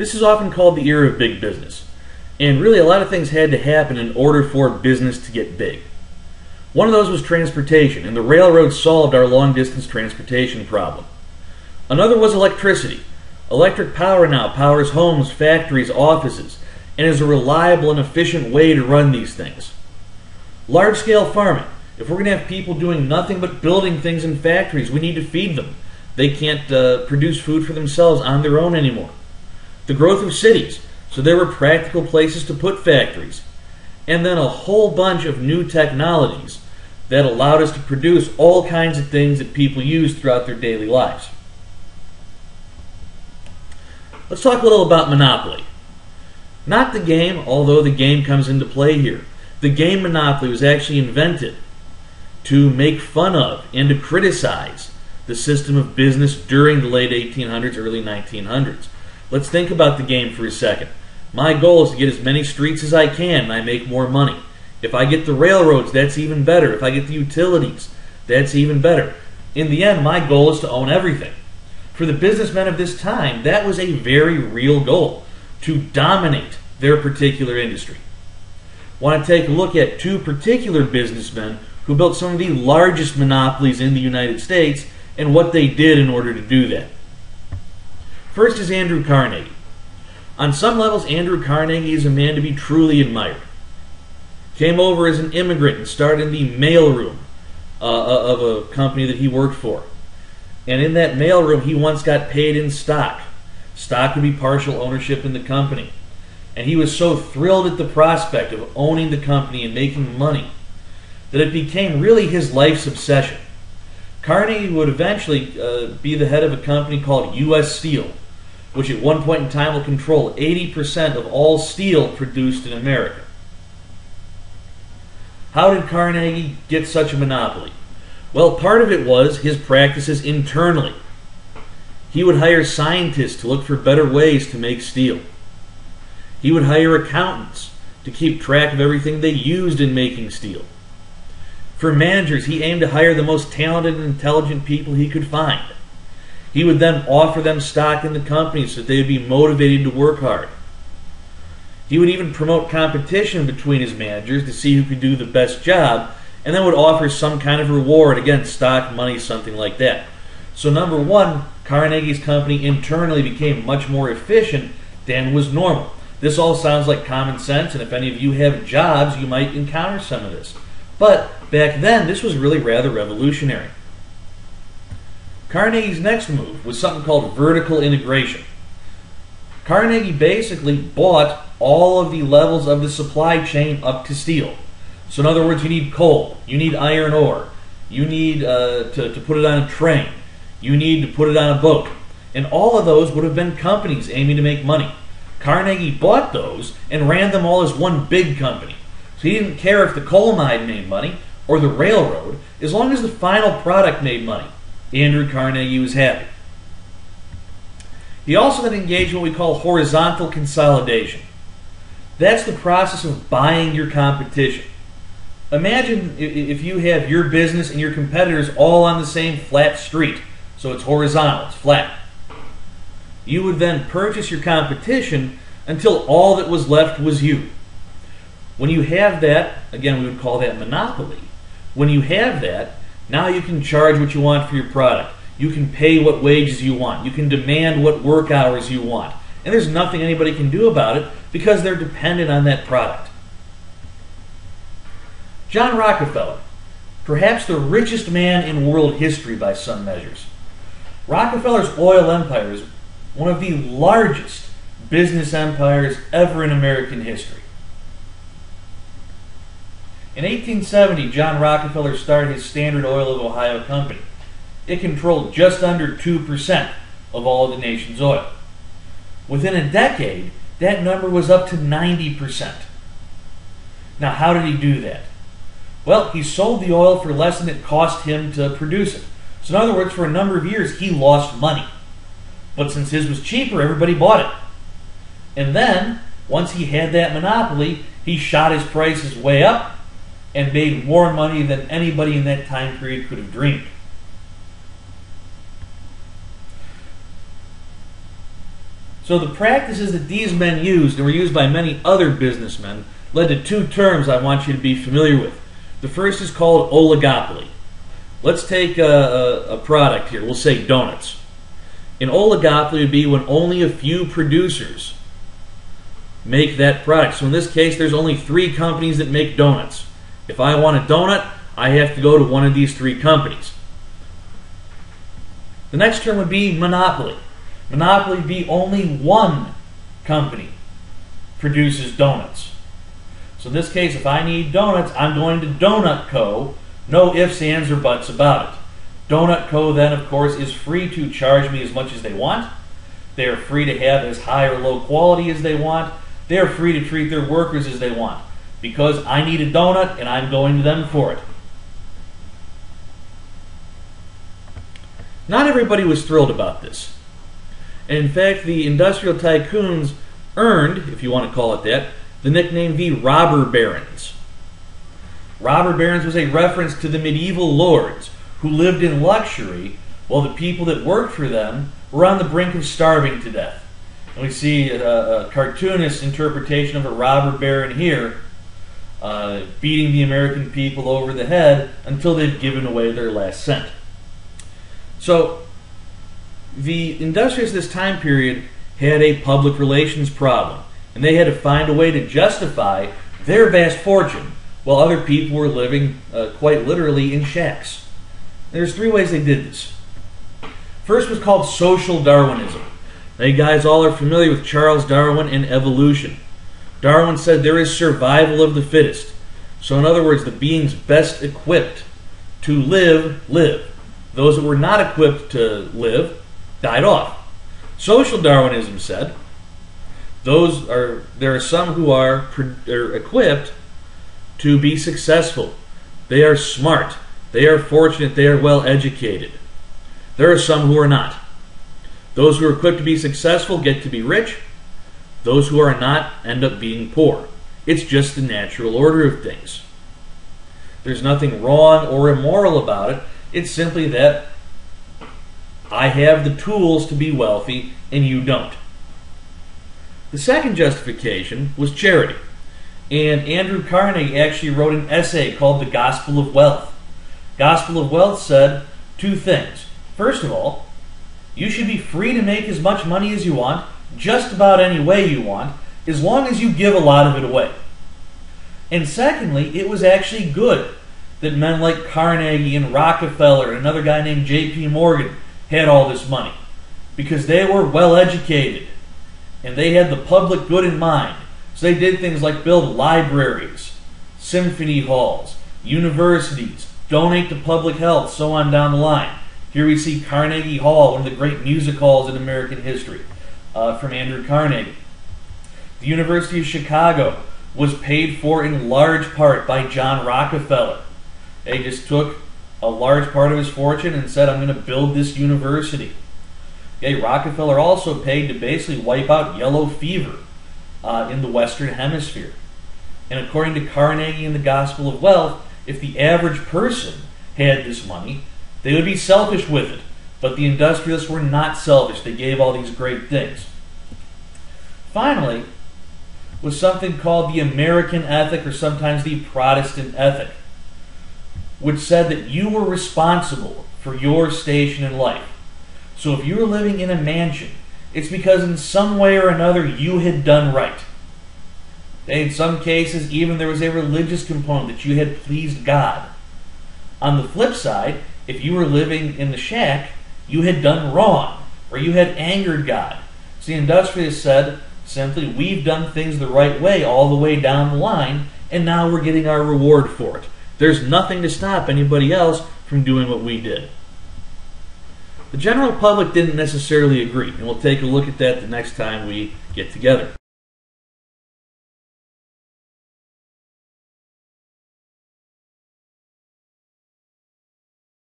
This is often called the era of big business. And really a lot of things had to happen in order for business to get big. One of those was transportation, and the railroad solved our long-distance transportation problem. Another was electricity. Electric power now powers homes, factories, offices, and is a reliable and efficient way to run these things. Large-scale farming. If we're going to have people doing nothing but building things in factories, we need to feed them. They can't produce food for themselves on their own anymore. The growth of cities, so there were practical places to put factories. And then a whole bunch of new technologies that allowed us to produce all kinds of things that people use throughout their daily lives. Let's talk a little about Monopoly. Not the game, although the game comes into play here. The game Monopoly was actually invented to make fun of and to criticize the system of business during the late 1800s, early 1900s. Let's think about the game for a second. My goal is to get as many streets as I can and I make more money. If I get the railroads, that's even better. If I get the utilities, that's even better. In the end, my goal is to own everything. For the businessmen of this time, that was a very real goal, to dominate their particular industry. I want to take a look at two particular businessmen who built some of the largest monopolies in the United States and what they did in order to do that. First is Andrew Carnegie. On some levels, Andrew Carnegie is a man to be truly admired. Came over as an immigrant and started in the mailroom of a company that he worked for. And in that mailroom, he once got paid in stock. Stock would be partial ownership in the company. And he was so thrilled at the prospect of owning the company and making money that it became really his life's obsession. Carnegie would eventually be the head of a company called U.S. Steel, which at one point in time will control 80% of all steel produced in America. How did Carnegie get such a monopoly? Well, part of it was his practices internally. He would hire scientists to look for better ways to make steel. He would hire accountants to keep track of everything they used in making steel. For managers, he aimed to hire the most talented and intelligent people he could find. He would then offer them stock in the company so that they would be motivated to work hard. He would even promote competition between his managers to see who could do the best job, and then would offer some kind of reward, again, stock, money, something like that. So number one, Carnegie's company internally became much more efficient than was normal. This all sounds like common sense, and if any of you have jobs, you might encounter some of this. But back then, this was really rather revolutionary. Carnegie's next move was something called vertical integration. Carnegie basically bought all of the levels of the supply chain up to steel. So in other words, you need coal, you need iron ore, you need to put it on a train, you need to put it on a boat. And all of those would have been companies aiming to make money. Carnegie bought those and ran them all as one big company. So he didn't care if the coal mine made money or the railroad, as long as the final product made money. Andrew Carnegie was happy. He also then engaged in what we call horizontal consolidation. That's the process of buying your competition. Imagine if you have your business and your competitors all on the same flat street. So it's horizontal, it's flat. You would then purchase your competition until all that was left was you. When you have that, again, we would call that monopoly. When you have that, now you can charge what you want for your product. You can pay what wages you want. You can demand what work hours you want. And there's nothing anybody can do about it because they're dependent on that product. John Rockefeller, perhaps the richest man in world history by some measures. Rockefeller's oil empire is one of the largest business empires ever in American history. In 1870, John Rockefeller started his Standard Oil of Ohio company. It controlled just under 2% of all of the nation's oil. Within a decade, that number was up to 90%. Now, how did he do that? Well, he sold the oil for less than it cost him to produce it. So in other words, for a number of years, he lost money. But since his was cheaper, everybody bought it. And then, once he had that monopoly, he shot his prices way up and made more money than anybody in that time period could have dreamed. So So the practices that these men used, and were used by many other businessmen, led to two terms I want you to be familiar with. The first is called oligopoly. Let's take a product here. We'll say donuts. An oligopoly would be when only a few producers make that product. So in this case, there's only 3 companies that make donuts. If I want a donut, I have to go to one of these 3 companies. The next term would be monopoly. Monopoly would be only one company produces donuts. So in this case, if I need donuts, I'm going to Donut Co. No ifs, ands, or buts about it. Donut Co. then, of course, is free to charge me as much as they want. They are free to have as high or low quality as they want. They are free to treat their workers as they want. Because I need a donut and I'm going to them for it. Not everybody was thrilled about this. And in fact, the industrial tycoons earned, if you want to call it that, the nickname the robber barons. Robber barons was a reference to the medieval lords who lived in luxury while the people that worked for them were on the brink of starving to death. And we see a cartoonist interpretation of a robber baron here, beating the American people over the head until they've given away their last cent. So, the industrialists of this time period had a public relations problem, and they had to find a way to justify their vast fortune while other people were living quite literally in shacks. There's 3 ways they did this. First was called social Darwinism. Now you guys all are familiar with Charles Darwin and evolution. Darwin said there is survival of the fittest. So in other words, the beings best equipped to live, live. Those that were not equipped to live died off. Social Darwinism said there are some who are equipped to be successful. They are smart. They are fortunate. They are well educated. There are some who are not. Those who are equipped to be successful get to be rich. Those who are not end up being poor. It's just the natural order of things. There's nothing wrong or immoral about it. It's simply that I have the tools to be wealthy and you don't. The second justification was charity. And Andrew Carnegie actually wrote an essay called The Gospel of Wealth. Gospel of Wealth said 2 things. First of all, you should be free to make as much money as you want, just about any way you want, as long as you give a lot of it away. And secondly, it was actually good that men like Carnegie and Rockefeller and another guy named J.P. Morgan had all this money, because they were well educated and they had the public good in mind. So they did things like build libraries, symphony halls, universities, donate to public health, so on down the line. Here we see Carnegie Hall, one of the great music halls in American history, from Andrew Carnegie. The University of Chicago was paid for in large part by John Rockefeller. He just took a large part of his fortune and said, I'm going to build this university. Rockefeller also paid to basically wipe out yellow fever in the Western Hemisphere. And according to Carnegie and the Gospel of Wealth, if the average person had this money, they would be selfish with it. But the industrialists were not selfish. They gave all these great things. Finally, was something called the American ethic, or sometimes the Protestant ethic, which said that you were responsible for your station in life. So if you were living in a mansion, it's because in some way or another you had done right. In some cases, even there was a religious component that you had pleased God. On the flip side, if you were living in the shack, you had done wrong, or you had angered God. So the industrialists said, simply, we've done things the right way all the way down the line, and now we're getting our reward for it. There's nothing to stop anybody else from doing what we did. The general public didn't necessarily agree, and we'll take a look at that the next time we get together.